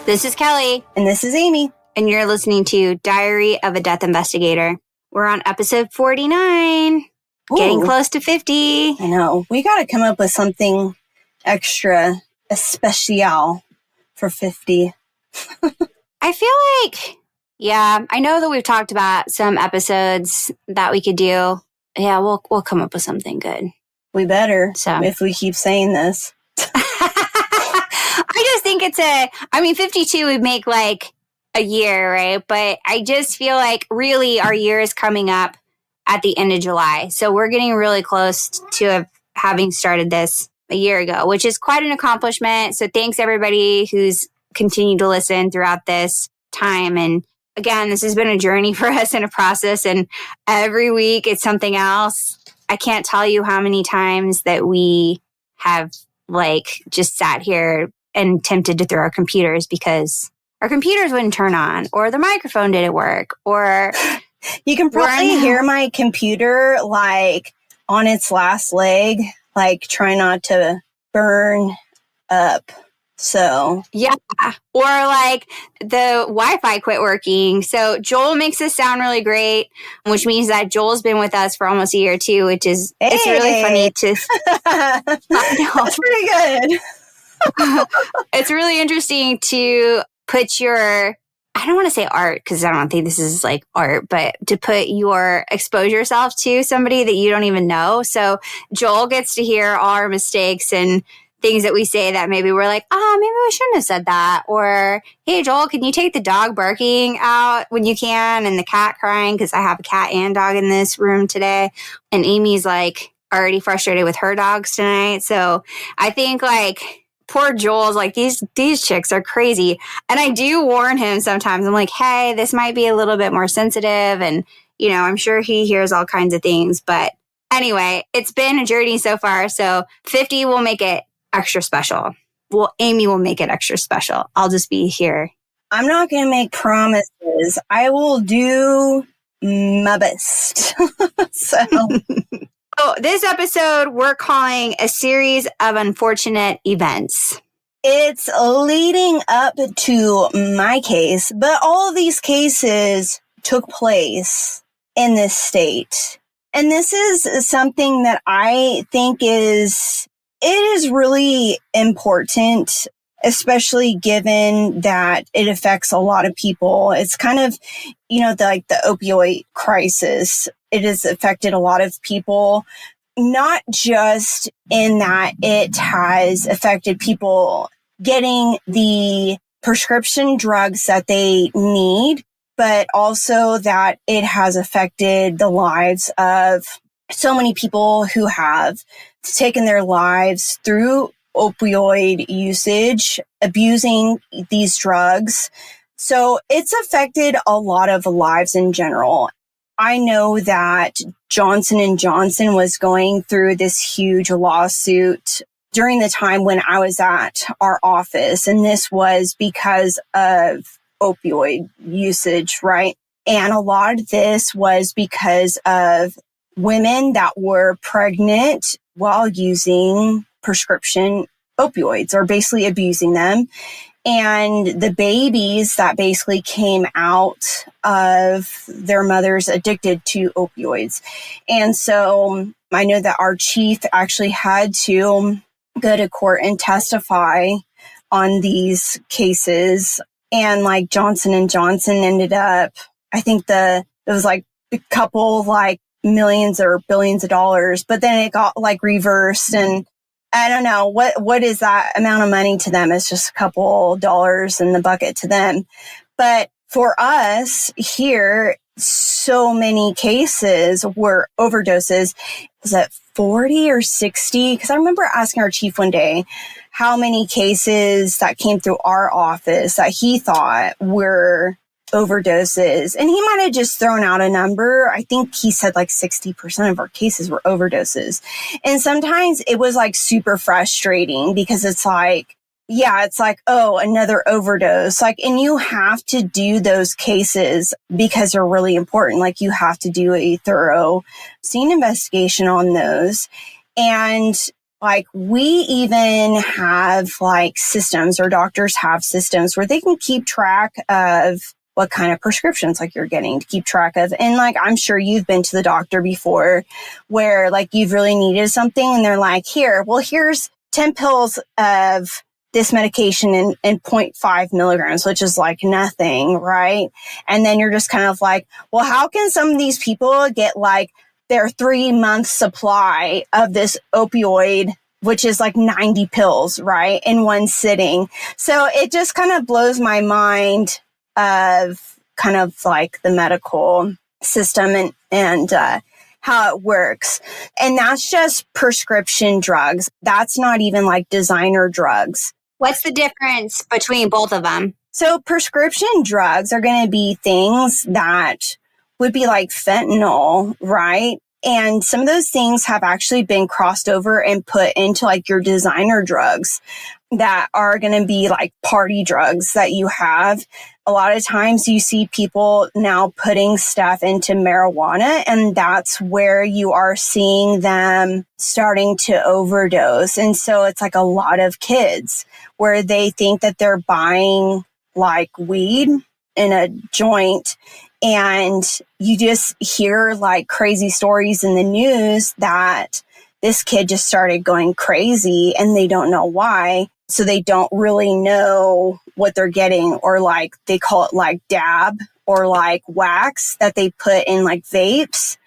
This is Kelly. And this is Amy. And you're listening to Diary of a Death Investigator. We're on episode 49. Ooh. Getting close to 50. I know. We got to come up with something extra, especial for 50. I feel like, I know that we've talked about some episodes that we could do. Yeah, we'll come up with something good. We better, if we keep saying this. I just think 52 would make like a year, right? But I just feel like really our year is coming up at the end of July. So we're getting really close to having started this a year ago, which is quite an accomplishment. So thanks everybody who's continued to listen throughout this time. And again, this has been a journey for us and a process. And every week it's something else. I can't tell you how many times that we have just sat here and attempted to throw our computers because our computers wouldn't turn on or the microphone didn't work or... You can probably hear my computer on its last leg, try not to burn up. So yeah, or the Wi-Fi quit working. So Joel makes us sound really great, which means that Joel's been with us for almost a year too, which is it's really funny to. That's pretty good. It's really interesting to put your. I don't want to say art because I don't think this is art, but to put expose yourself to somebody that you don't even know. So Joel gets to hear all our mistakes and things that we say that maybe we're like, maybe we shouldn't have said that. Or, hey, Joel, can you take the dog barking out when you can and the cat crying? Because I have a cat and dog in this room today. And Amy's already frustrated with her dogs tonight. So I think poor Joel's these chicks are crazy. And I do warn him sometimes. I'm like, hey, this might be a little bit more sensitive. And, I'm sure he hears all kinds of things. But anyway, it's been a journey so far. So 50 will make it extra special. Well, Amy will make it extra special. I'll just be here. I'm not going to make promises. I will do my best. So this episode we're calling a series of unfortunate events. It's leading up to my case, but all of these cases took place in this state. And this is something that I think is really important, especially given that it affects a lot of people. It's kind of, the opioid crisis. It has affected a lot of people, not just in that it has affected people getting the prescription drugs that they need, but also that it has affected the lives of so many people who have taken their lives through opioid usage, abusing these drugs. So it's affected a lot of lives in general. I know that Johnson & Johnson was going through this huge lawsuit during the time when I was at our office, and this was because of opioid usage, right? And a lot of this was because of women that were pregnant while using prescription opioids or basically abusing them. And the babies that basically came out of their mothers addicted to opioids. And so I know that our chief actually had to go to court and testify on these cases. And Johnson & Johnson ended up, I think it was a couple millions or billions of dollars, but then it got reversed, and I don't know what is that amount of money to them. It's just a couple dollars in the bucket to them. But for us here, so many cases were overdoses. Was it 40 or 60? Because I remember asking our chief one day how many cases that came through our office that he thought were overdoses. And he might have just thrown out a number. I think he said 60% of our cases were overdoses. And sometimes it was super frustrating because it's oh, another overdose. And you have to do those cases because they're really important. You have to do a thorough scene investigation on those. And Like, we even have like systems, or doctors have systems where they can keep track of what kind of prescriptions like you're getting, to keep track of. And like, I'm sure you've been to the doctor before where like you've really needed something and they're like, here's 10 pills of this medication in 0.5 milligrams, which is like nothing, right? And then you're just kind of like, well, how can some of these people get like their 3-month supply of this opioid, which is like 90 pills, right, in one sitting? So it just kind of blows my mind of kind of like the medical system and how it works. And that's just prescription drugs. That's not even like designer drugs. What's the difference between both of them? So prescription drugs are going to be things that would be like fentanyl, right? And some of those things have actually been crossed over and put into like your designer drugs that are going to be like party drugs that you have. A lot of times you see people now putting stuff into marijuana, and that's where you are seeing them starting to overdose. And so it's like a lot of kids where they think that they're buying like weed in a joint, and you just hear like crazy stories in the news that this kid just started going crazy and they don't know why. So they don't really know what they're getting, or like they call it like dab or like wax that they put in like vapes,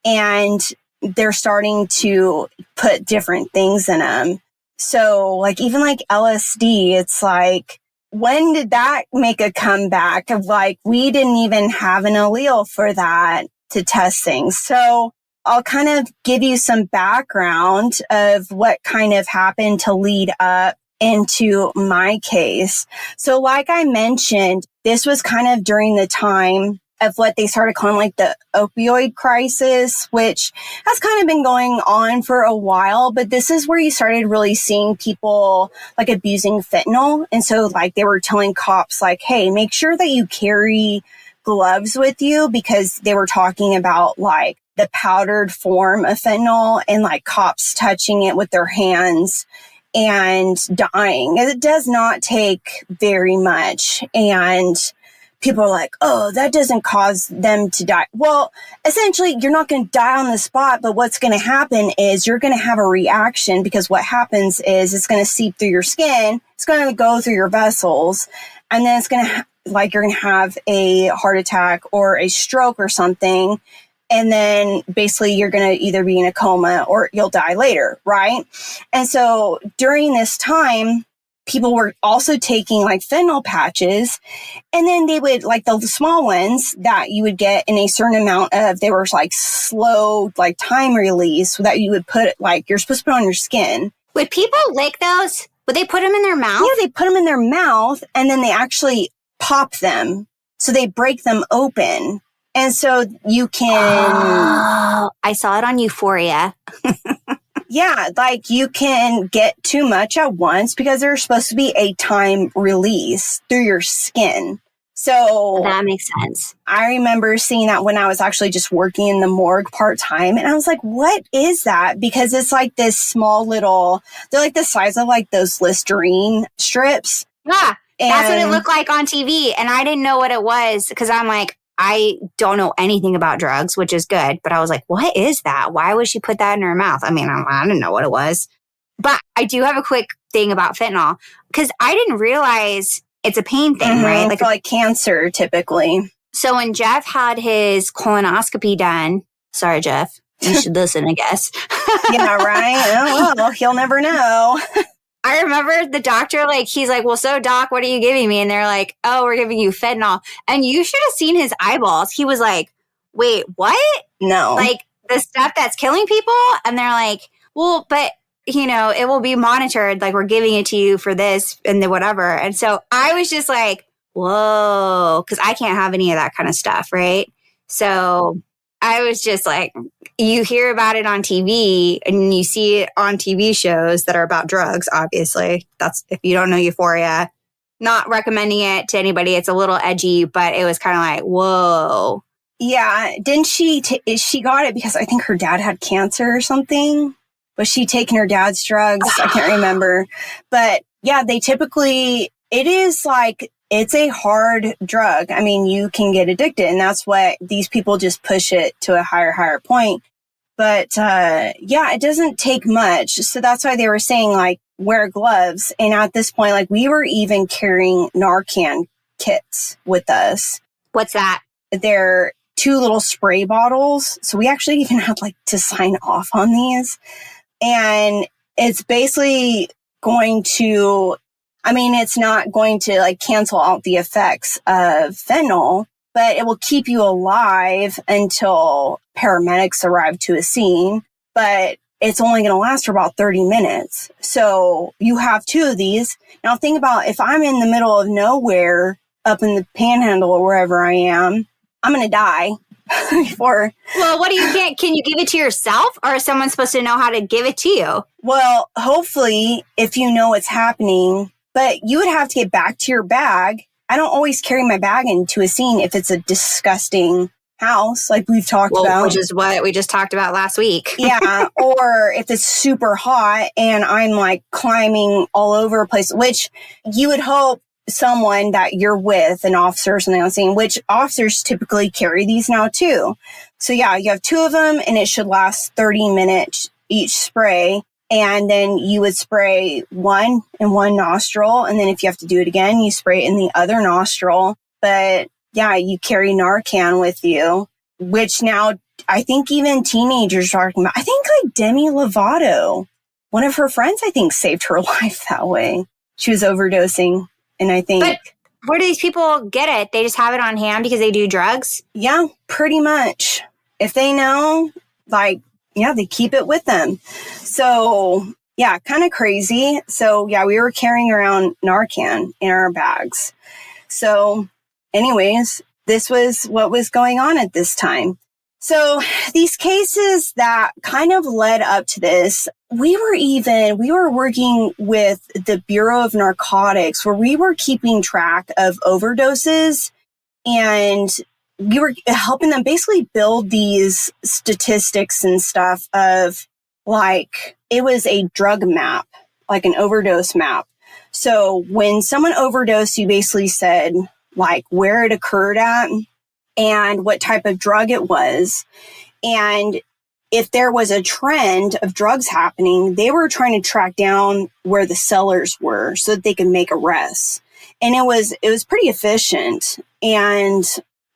and they're starting to put different things in them. So like even like LSD, it's like, when did that make a comeback? Of like, we didn't even have an allele for that to test things. So I'll kind of give you some background of what kind of happened to lead up into my case. So like I mentioned, this was kind of during the time of what they started calling like the opioid crisis, which has kind of been going on for a while, but this is where you started really seeing people like abusing fentanyl. And so like they were telling cops like, hey, make sure that you carry gloves with you, because they were talking about like the powdered form of fentanyl and like cops touching it with their hands and dying. It does not take very much. And people are like, oh, that doesn't cause them to die. Well, essentially, you're not going to die on the spot, but what's going to happen is you're going to have a reaction, because what happens is it's going to seep through your skin, it's going to go through your vessels, and then it's going to, like, you're going to have a heart attack or a stroke or something. And then basically you're going to either be in a coma or you'll die later, right? And so during this time, people were also taking like fentanyl patches, and then they would, like the small ones that you would get in a certain amount of, they were like slow, like time release, so that you would put, like, you're supposed to put on your skin. Would people lick those? Would they put them in their mouth? Yeah, they put them in their mouth, and then they actually pop them. So they break them open. And so you can... Oh, I saw it on Euphoria. Yeah, like you can get too much at once, because there's supposed to be a time release through your skin. So that makes sense. I remember seeing that when I was actually just working in the morgue part-time, and I was like, what is that? Because it's like this small little, they're like the size of like those Listerine strips. Yeah, that's what it looked like on TV. And I didn't know what it was, because I'm like, I don't know anything about drugs, which is good. But I was like, what is that? Why would she put that in her mouth? I mean, I didn't know what it was. But I do have a quick thing about fentanyl, because I didn't realize it's a pain thing, right? Like for like cancer, typically. So when Jeff had his colonoscopy done, sorry, Jeff, you should listen, I guess. Yeah, right? Oh, well, he'll never know. I remember the doctor, like, he's like, well, so doc, what are you giving me? And they're like, oh, we're giving you fentanyl. And you should have seen his eyeballs. He was like, wait, what? No. Like the stuff that's killing people? And they're like, well, but you know, it will be monitored. Like, we're giving it to you for this and the whatever. And so I was just like, whoa, because I can't have any of that kind of stuff. Right. So I was just like, you hear about it on TV and you see it on TV shows that are about drugs, obviously. That's, if you don't know Euphoria, not recommending it to anybody. It's a little edgy, but it was kind of like, whoa. Yeah. Didn't she got it because I think her dad had cancer or something? Was she taking her dad's drugs? I can't remember. But yeah, they typically, it is like, it's a hard drug. I mean, you can get addicted, and that's what these people just push it to a higher point. But yeah, it doesn't take much. So that's why they were saying, like, wear gloves. And at this point, like, we were even carrying Narcan kits with us. What's that? They're 2 little spray bottles. So we actually even had like to sign off on these. And it's basically going to, I mean, it's not going to like cancel out the effects of fentanyl, but it will keep you alive until paramedics arrive to a scene. But it's only going to last for about 30 minutes. So you have 2 of these. Now think about if I'm in the middle of nowhere up in the panhandle or wherever I am, I'm going to die before. Well, what do you get? Can you give it to yourself, or is someone supposed to know how to give it to you? Well, hopefully, if you know what's happening, but you would have to get back to your bag. I don't always carry my bag into a scene if it's a disgusting house, like we've talked about. Which is what we just talked about last week. Yeah. Or if it's super hot and I'm like climbing all over a place, which you would hope someone that you're with, an officer or something on scene, which officers typically carry these now too. So yeah, you have 2 of them and it should last 30 minutes each spray. And then you would spray one in one nostril. And then if you have to do it again, you spray it in the other nostril. But yeah, you carry Narcan with you, which now I think even teenagers are talking about. I think like Demi Lovato, one of her friends, I think saved her life that way. She was overdosing. And I think... But where do these people get it? They just have it on hand because they do drugs? Yeah, pretty much. If they know, like, yeah, they keep it with them. So, yeah, kind of crazy. So, yeah, we were carrying around Narcan in our bags. So, anyways, this was what was going on at this time. So these cases that kind of led up to this, we were working with the Bureau of Narcotics, where we were keeping track of overdoses, and we were helping them basically build these statistics and stuff of, like, it was a drug map, like an overdose map. So when someone overdosed, you basically said, like, where it occurred at and what type of drug it was. And if there was a trend of drugs happening, they were trying to track down where the sellers were so that they could make arrests. And it was pretty efficient. And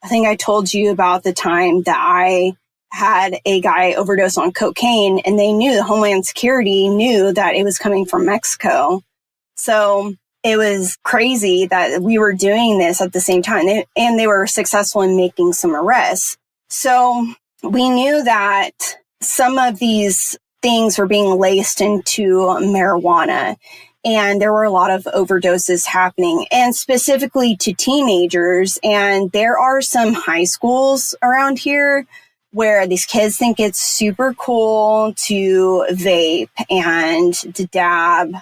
I think I told you about the time that I had a guy overdose on cocaine, and they knew, the Homeland Security knew that it was coming from Mexico. So it was crazy that we were doing this at the same time, and they were successful in making some arrests. So we knew that some of these things were being laced into marijuana, and there were a lot of overdoses happening, and specifically to teenagers. And there are some high schools around here where these kids think it's super cool to vape and to dab,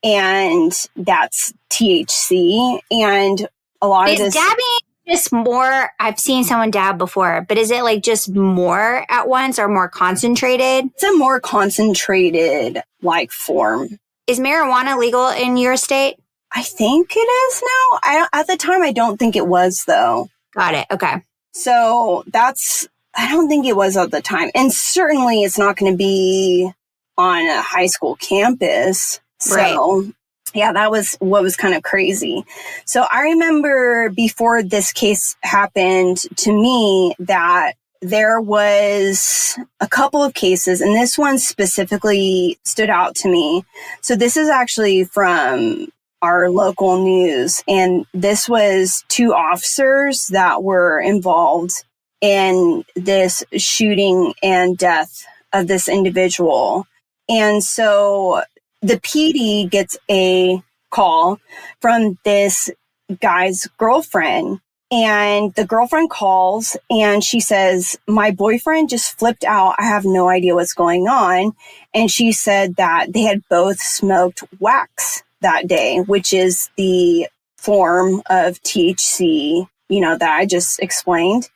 and that's THC. And a lot of this... Is dabbing just more... I've seen someone dab before, but is it like just more at once or more concentrated? It's a more concentrated, like, form. Is marijuana legal in your state? I think it is now. At the time, I don't think it was, though. Got it. Okay. So I don't think it was at the time. And certainly it's not going to be on a high school campus. So, right. Yeah, that was what was kind of crazy. So I remember before this case happened to me that there was a couple of cases, and this one specifically stood out to me. So this is actually from our local news, and this was 2 officers that were involved in this shooting and death of this individual. And so the PD gets a call from this guy's girlfriend, and the girlfriend calls and she says, my boyfriend just flipped out. I have no idea what's going on. And she said that they had both smoked wax that day, which is the form of THC, that I just explained.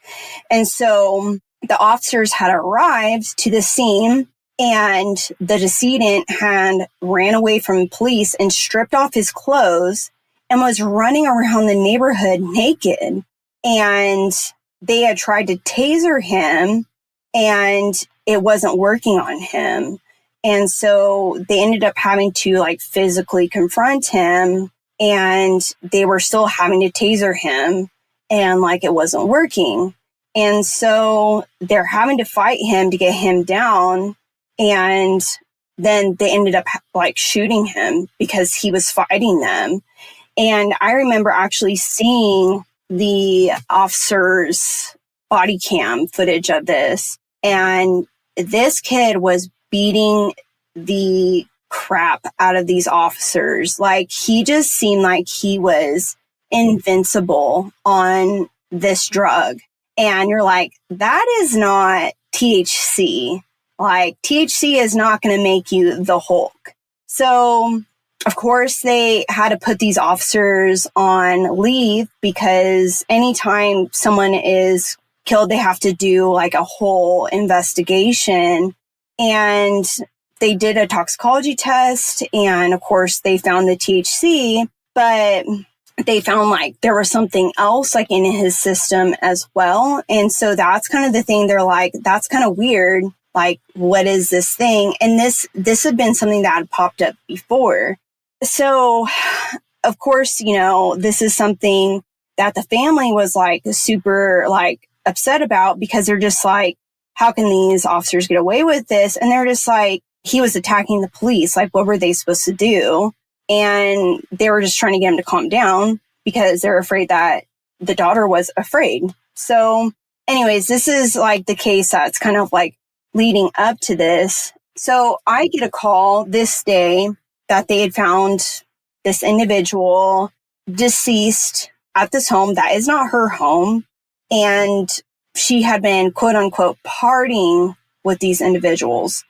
And so the officers had arrived to the scene, And the decedent had ran away from police and stripped off his clothes and was running around the neighborhood naked. And they had tried to taser him and it wasn't working on him. And so they ended up having to like physically confront him, and they were still having to taser him, and like it wasn't working. And so they're having to fight him to get him down. And then they ended up like shooting him because he was fighting them. And I remember actually seeing the officer's body cam footage of this. And this kid was beating the crap out of these officers. Like, he just seemed like he was invincible on this drug. And you're like, that is not THC. Like, THC is not going to make you the Hulk. So, of course, they had to put these officers on leave because anytime someone is killed, they have to do like a whole investigation. And they did a toxicology test, and of course they found the THC, but they found like there was something else like in his system as well. And so that's kind of the thing. They're like, that's kind of weird. Like, what is this thing? And this had been something that had popped up before. So, of course, you know, this is something that the family was like super like upset about, because they're just like, how can these officers get away with this? And they're just like, he was attacking the police. Like, what were they supposed to do? And they were just trying to get him to calm down because they're afraid that the daughter was afraid. So anyways, this is like the case that's kind of like leading up to this. So I get a call this day that they had found this individual deceased at this home that is not her home. And she had been, quote unquote, partying with these individuals.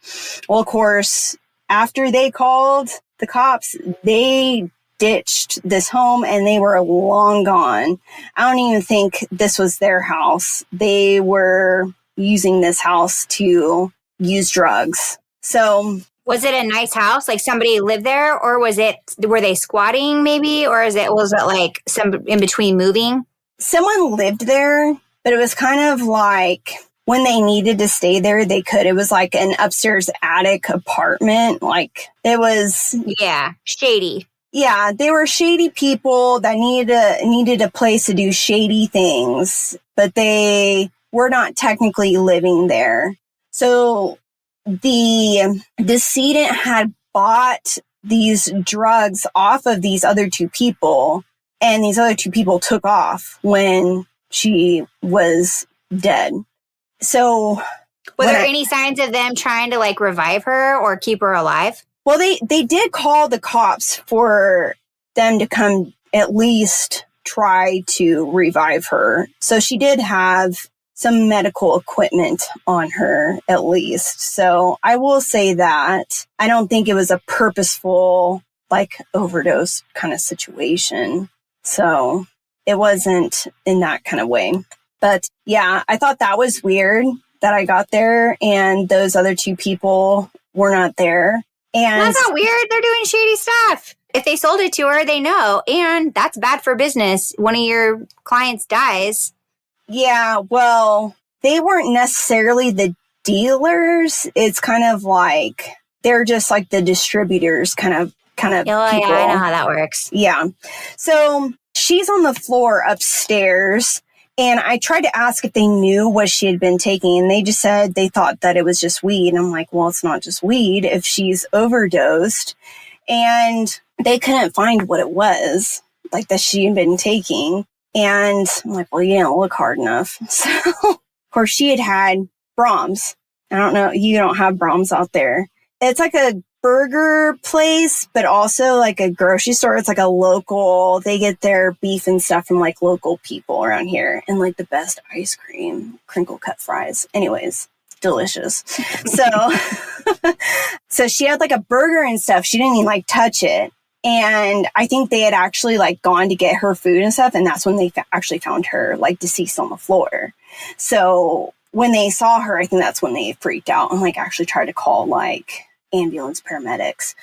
Well, of course, after they called the cops, they ditched this home and they were long gone. I don't even think this was their house. They were using this house to use drugs. So, was it a nice house? Like somebody lived there, or were they squatting maybe? Or was it like some in between moving? Someone lived there, but it was kind of like when they needed to stay there, they could. It was like an upstairs attic apartment. Like, it was... Yeah, shady. Yeah, they were shady people that needed a place to do shady things, but they were not technically living there. So the decedent had bought these drugs off of these other two people, and these other two people took off when she was dead. So were there any signs of them trying to like revive her or keep her alive? Well, they did call the cops for them to come at least try to revive her. So she did have some medical equipment on her at least. So I will say that I don't think it was a purposeful like overdose kind of situation. So it wasn't in that kind of way. But yeah, I thought that was weird that I got there and those other two people were not there. And that's not weird. They're doing shady stuff. If they sold it to her, they know. And that's bad for business. One of your clients dies. Yeah, well, they weren't necessarily the dealers. It's kind of like they're just like the distributors kind of people. Yeah, I know how that works. Yeah. So she's on the floor upstairs. And I tried to ask if they knew what she had been taking, and they just said they thought that it was just weed. And I'm like, well, it's not just weed if she's overdosed. And they couldn't find what it was, like, that she had been taking. And I'm like, well, you didn't look hard enough. So, of course, she had Brahms. I don't know, you don't have Brahms out there. It's like a burger place, but also like a grocery store. It's like a local, they get their beef and stuff from like local people around here, and like the best ice cream, crinkle cut fries. Anyways, delicious. So, so she had like a burger and stuff. She didn't even like touch it. And I think they had actually like gone to get her food and stuff. And that's when they actually found her like deceased on the floor. So when they saw her, I think that's when they freaked out and like actually tried to call like ambulance paramedics.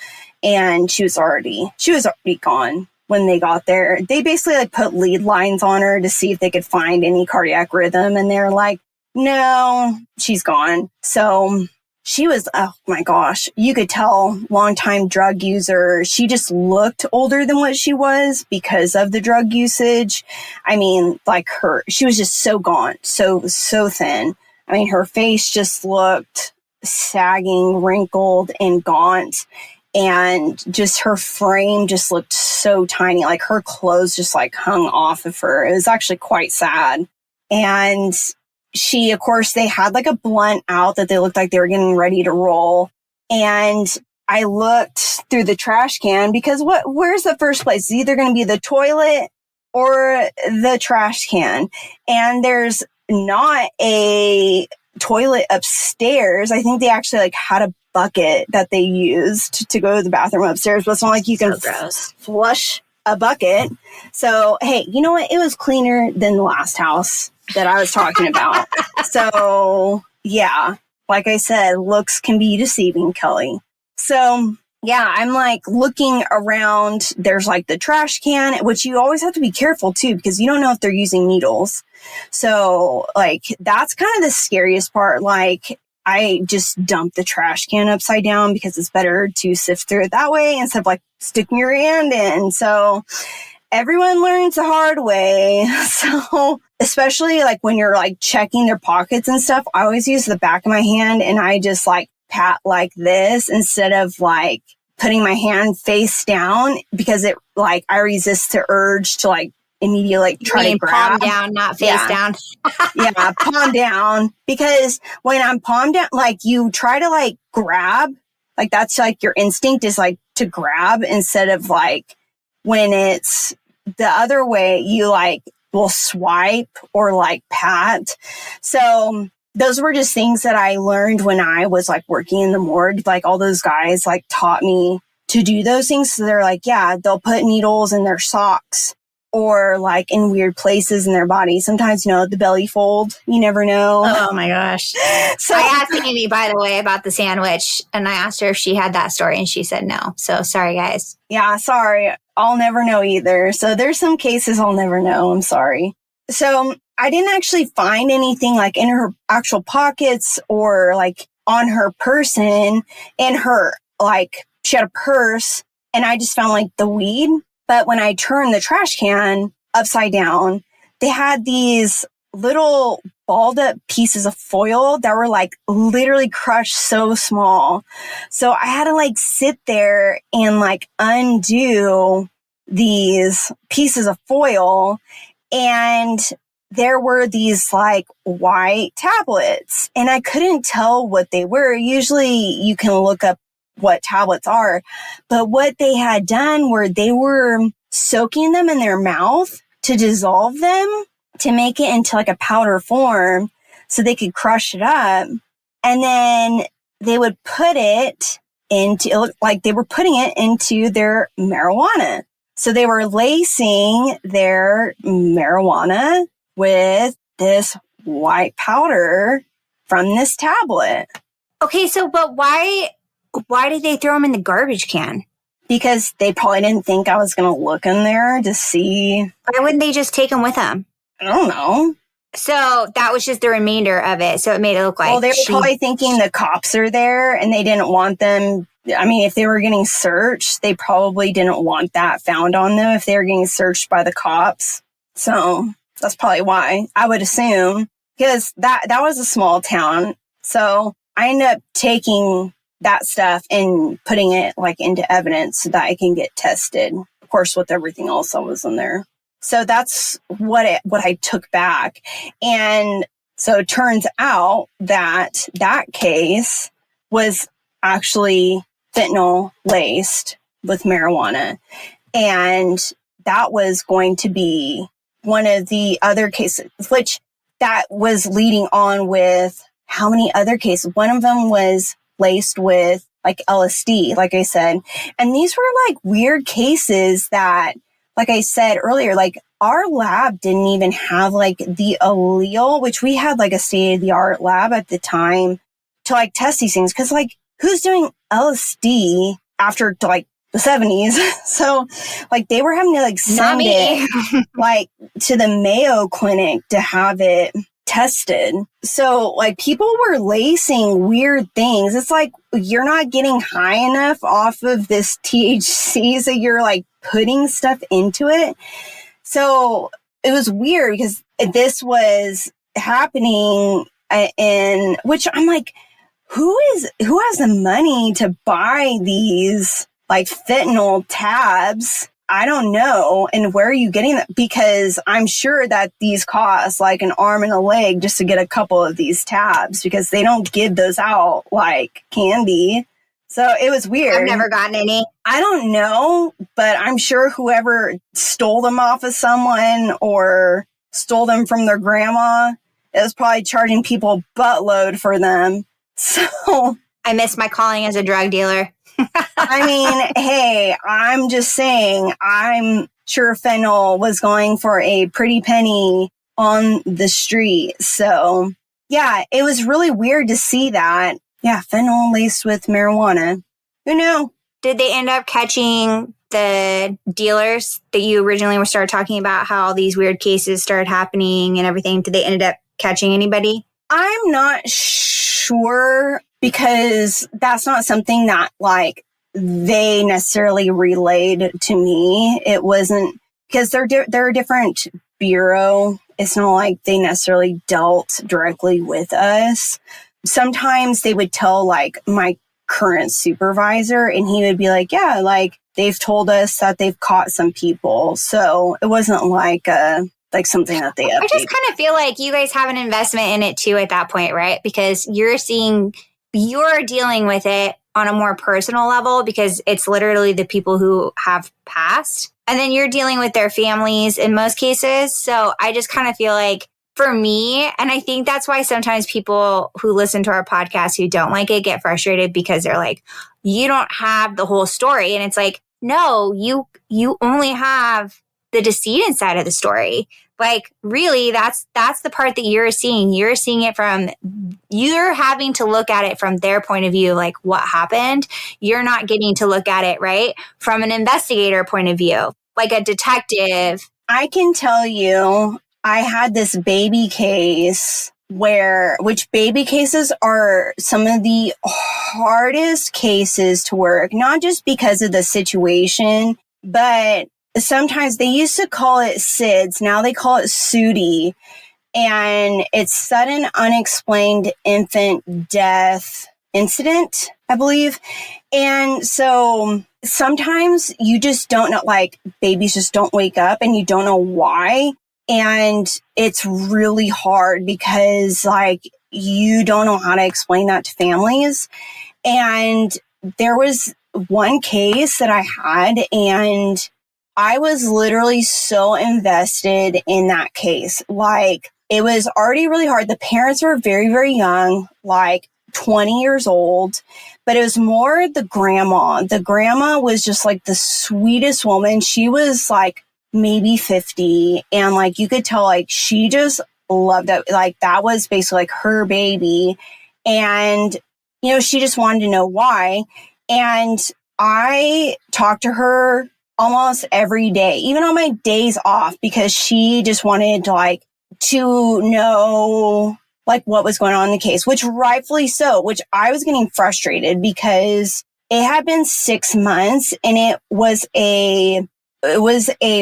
And she was already gone when they got there. They basically like put lead lines on her to see if they could find any cardiac rhythm. And they're like, no, she's gone. So she was, oh my gosh, you could tell, longtime drug user. She just looked older than what she was because of the drug usage. I mean, like she was just so gaunt, so thin. I mean, her face just looked sagging, wrinkled, and gaunt. And just her frame just looked so tiny. Like her clothes just like hung off of her. It was actually quite sad. And she, of course, they had like a blunt out that they looked like they were getting ready to roll. And I looked through the trash can because where's the first place? It's either going to be the toilet or the trash can. And there's not a toilet upstairs. I think they actually like had a bucket that they used to go to the bathroom upstairs, but it's not like you can flush a bucket. So, hey, you know what? It was cleaner than the last house that I was talking about. So, yeah, like I said, looks can be deceiving, Kelly. So, yeah, I'm like looking around. There's like the trash can, which you always have to be careful too, because you don't know if they're using needles. So, like, that's kind of the scariest part. Like, I just dumped the trash can upside down because it's better to sift through it that way instead of like sticking your hand in. So everyone learns the hard way. So especially like when you're like checking their pockets and stuff, I always use the back of my hand and I just like pat like this instead of like putting my hand face down because it like I resist the urge to like immediately like try to grab. Palm down, not face down. Yeah, palm down. Because when I'm palm down, like you try to like grab, like that's like your instinct is like to grab instead of like when it's the other way, you like will swipe or like pat. So those were just things that I learned when I was like working in the morgue. Like all those guys like taught me to do those things. So they're like, yeah, they'll put needles in their socks or like in weird places in their body. Sometimes, you know, the belly fold, you never know. Oh my gosh. So I asked Amy, by the way, about the sandwich and I asked her if she had that story and she said no. So sorry, guys. Yeah, sorry. I'll never know either. So there's some cases I'll never know. I'm sorry. So I didn't actually find anything like in her actual pockets or like on her person. In her, like she had a purse and I just found like the weed. But when I turned the trash can upside down, they had these little balled up pieces of foil that were like literally crushed so small. So I had to like sit there and like undo these pieces of foil. And there were these like white tablets and I couldn't tell what they were. Usually you can look up what tablets are, but what they had done were they were soaking them in their mouth to dissolve them to make it into like a powder form so they could crush it up. And then they would put it into, it looked like they were putting it into their marijuana. So they were lacing their marijuana with this white powder from this tablet. Okay, so but why did they throw them in the garbage can? Because they probably didn't think I was going to look in there to see. Why wouldn't they just take them with them? I don't know. So that was just the remainder of it. So it made it look like. Well, they were probably thinking the cops are there and they didn't want them. I mean, if they were getting searched, they probably didn't want that found on them if they were getting searched by the cops. So that's probably why, I would assume, because that was a small town. So I ended up taking that stuff and putting it like into evidence so that I can get tested, of course, with everything else that was in there. So that's what I took back. And so it turns out that case was actually fentanyl laced with marijuana. And that was going to be one of the other cases, which that was leading on with how many other cases? One of them was laced with like LSD, like I said. And these were like weird cases that, like I said earlier, like our lab didn't even have like the allele, which we had like a state of the art lab at the time to like test these things. Cause like who's doing LSD after like the 70s? So like they were having to like send it like to the Mayo Clinic to have it tested. So like people were lacing weird things. It's like you're not getting high enough off of this THC, so you're like putting stuff into it. So it was weird because this was happening in which I'm like, who has the money to buy these like fentanyl tabs? I don't know. And where are you getting that? Because I'm sure that these cost like an arm and a leg just to get a couple of these tabs, because they don't give those out like candy. So it was weird. I've never gotten any. I don't know, but I'm sure whoever stole them off of someone or stole them from their grandma is probably charging people buttload for them. So I miss my calling as a drug dealer. I mean, hey, I'm just saying, I'm sure fentanyl was going for a pretty penny on the street. So yeah, it was really weird to see that. Yeah, fentanyl laced with marijuana. Who knew? Did they end up catching the dealers that you originally were started talking about, how all these weird cases started happening and everything? Did they end up catching anybody? I'm not sure, because that's not something that like they necessarily relayed to me. It wasn't, because they're a different bureau. It's not like they necessarily dealt directly with us. Sometimes they would tell like my current supervisor, and he would be like, yeah, like they've told us that they've caught some people. So it wasn't like something that they updated. I just kind of feel like you guys have an investment in it too at that point, right? Because you're dealing with it on a more personal level, because it's literally the people who have passed. And then you're dealing with their families in most cases. So I just kind of feel like, for me, and I think that's why sometimes people who listen to our podcast who don't like it get frustrated, because they're like, you don't have the whole story. And it's like, no, you only have the decedent side of the story. Like, really, that's the part that you're seeing. You're seeing it from, you're having to look at it from their point of view, like what happened. You're not getting to look at it, right, from an investigator point of view, like a detective. I can tell you, I had this baby case which baby cases are some of the hardest cases to work, not just because of the situation, but sometimes they used to call it SIDS. Now they call it SUDI. And it's sudden unexplained infant death incident, I believe. And so sometimes you just don't know, like babies just don't wake up and you don't know why. And it's really hard because like you don't know how to explain that to families. And there was one case that I had, and I was literally so invested in that case. Like, it was already really hard. The parents were very, very young, like 20 years old, but it was more the grandma. The grandma was just like the sweetest woman. She was like maybe 50, and like you could tell like she just loved it. Like that was basically like her baby. And, you know, she just wanted to know why. And I talked to her almost every day, even on my days off, because she just wanted to know like what was going on in the case, which rightfully so, which I was getting frustrated because it had been 6 months, and it was a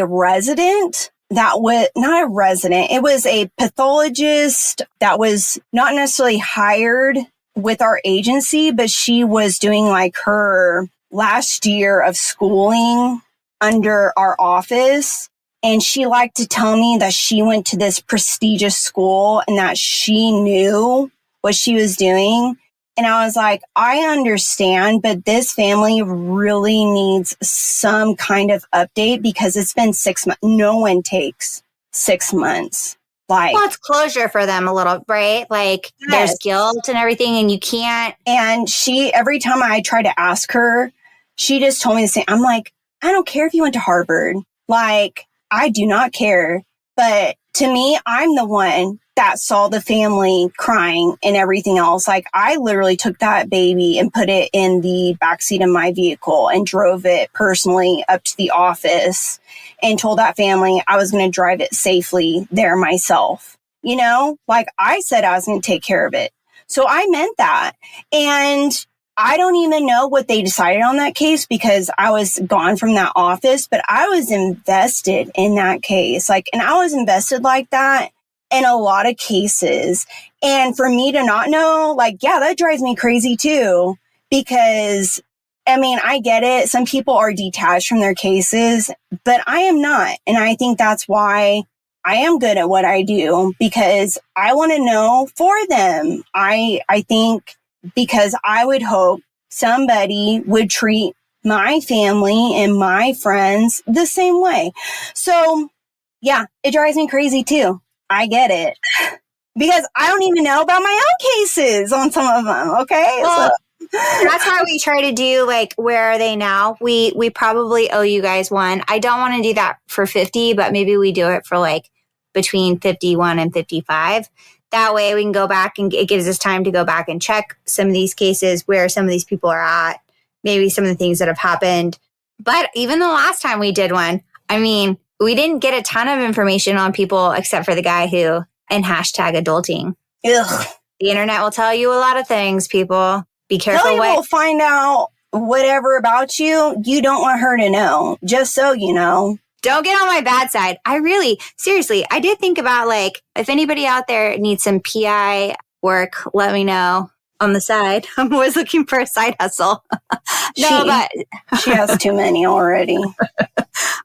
resident that was not a resident. It was a pathologist that was not necessarily hired with our agency, but she was doing like her last year of schooling under our office. And she liked to tell me that she went to this prestigious school and that she knew what she was doing. And I was like, I understand, but this family really needs some kind of update because it's been 6 months. No one takes 6 months. Like, well, it's closure for them a little, right? Like yes. There's guilt and everything, and you can't. And she, every time I tried to ask her, she just told me the same. I'm like, I don't care if you went to Harvard. Like, I do not care. But to me, I'm the one that saw the family crying and everything else. Like, I literally took that baby and put it in the backseat of my vehicle and drove it personally up to the office and told that family I was going to drive it safely there myself. You know, like I said, I was going to take care of it. So I meant that. And I don't even know what they decided on that case because I was gone from that office, but I was invested in that case. Like, and I was invested like that in a lot of cases. And for me to not know, like, yeah, that drives me crazy too, because I mean, I get it. Some people are detached from their cases, but I am not. And I think that's why I am good at what I do, because I want to know for them. I think because I would hope somebody would treat my family and my friends the same way. So yeah, it drives me crazy too. I get it. Because I don't even know about my own cases on some of them, okay? Well, So that's why we try to do, like, where are they now? We probably owe you guys one. I don't want to do that for 50, but maybe we do it for, like, between 51 and 55. That way we can go back and it gives us time to go back and check some of these cases, where some of these people are at, maybe some of the things that have happened. But even the last time we did one, I mean, we didn't get a ton of information on people except for the guy who, and hashtag adulting. ugh. The internet will tell you a lot of things, people. Be careful Kelly what will find out whatever about you don't want her to know, just so you know. Don't get on my bad side. Seriously, I did think about, like, if anybody out there needs some PI work, let me know on the side. I'm always looking for a side hustle. But she has too many already.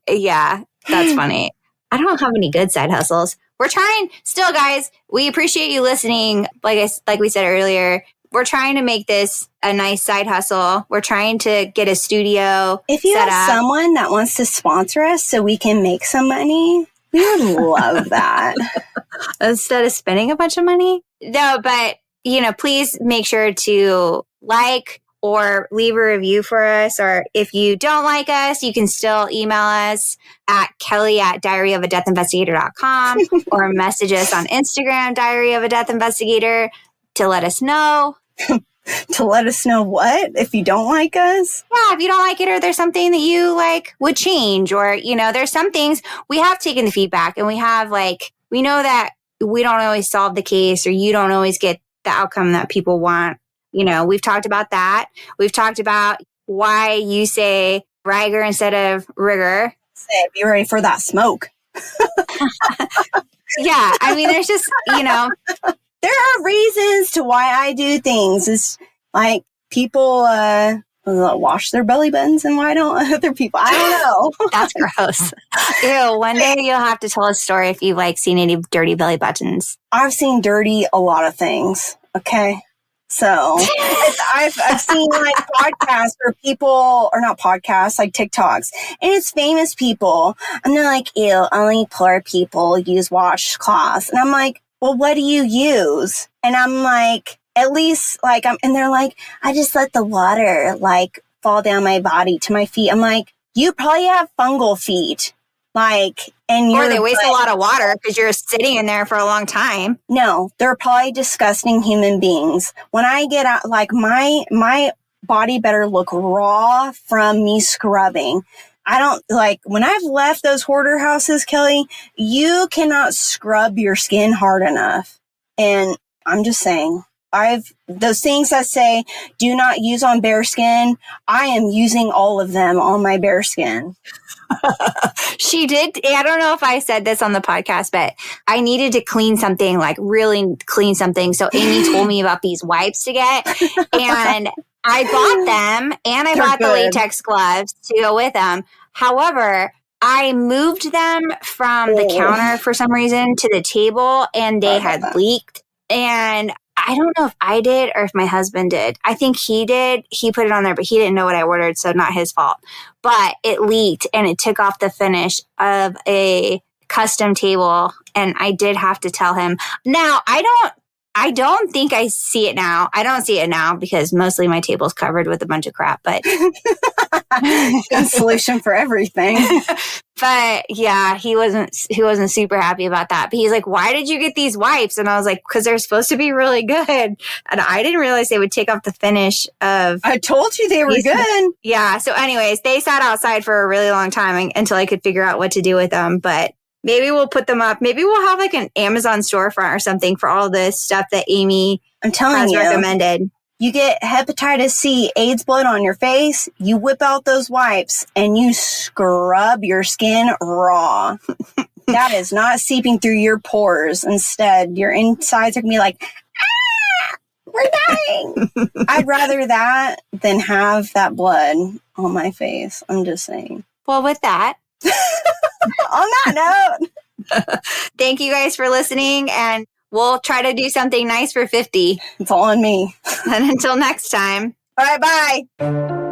Yeah, that's funny. I don't have any good side hustles. We're trying still, guys. We appreciate you listening. Like we said earlier, we're trying to make this a nice side hustle. We're trying to get a studio. If you set have up. someone that wants to sponsor us so we can make some money, we would love that. Instead of spending a bunch of money. No, but, please make sure to like or leave a review for us. Or if you don't like us, you can still email us at kelly@diaryofadeathinvestigator.com or message us on Instagram, Diary of a Death Investigator, to let us know. To let us know what? If you don't like us? Yeah, if you don't like it, or there's something that you would change, or, there's some things we have taken the feedback, and we have we know that we don't always solve the case, or you don't always get the outcome that people want. We've talked about that. We've talked about why you say Riger instead of rigor. Say, be ready for that smoke. Yeah, I mean, there's just, there are reasons to why I do things. It's like people wash their belly buttons, and why don't other people? I don't know. That's gross. Ew, one day you'll have to tell a story if you've seen any dirty belly buttons. I've seen dirty a lot of things. Okay. So I've seen podcasts where people, or not podcasts, TikToks, and it's famous people, and they're like, ew, only poor people use washcloths. And I'm like, well, what do you use? And I'm like, at least and they're like, I just let the water fall down my body to my feet. I'm like, you probably have fungal feet. Or they waste a lot of water because you're sitting in there for a long time. No, they're probably disgusting human beings. When I get out, my body better look raw from me scrubbing. I don't when I've left those hoarder houses, Kelly, you cannot scrub your skin hard enough. And I'm just saying, those things that say do not use on bare skin, I am using all of them on my bare skin. She did. I don't know if I said this on the podcast, but I needed to clean something, really clean something. So Amy told me about these wipes to get, and I bought them, and I bought the latex gloves to go with them. However, I moved them from the counter for some reason to the table, and they had leaked. And I don't know if I did or if my husband did. I think he did. He put it on there, but he didn't know what I ordered, so not his fault. But it leaked, and it took off the finish of a custom table, and I did have to tell him. Now, I don't I don't think I see it now. I don't see it now because mostly my table's covered with a bunch of crap, but good solution for everything. But yeah, he wasn't super happy about that. But he's like, why did you get these wipes? And I was like, because they're supposed to be really good. And I didn't realize they would take off the finish of. I told you they were good. Yeah. So anyways, they sat outside for a really long time until I could figure out what to do with them. But maybe we'll put them up. Maybe we'll have like an Amazon storefront or something for all the stuff that Amy has recommended. You get hepatitis C, AIDS blood on your face, you whip out those wipes, and you scrub your skin raw. That is not seeping through your pores. Instead, your insides are going to be like, we're dying. I'd rather that than have that blood on my face. I'm just saying. Well, with that. On that note. Thank you guys for listening, and we'll try to do something nice for 50. It's all on me. And until next time. All right, bye.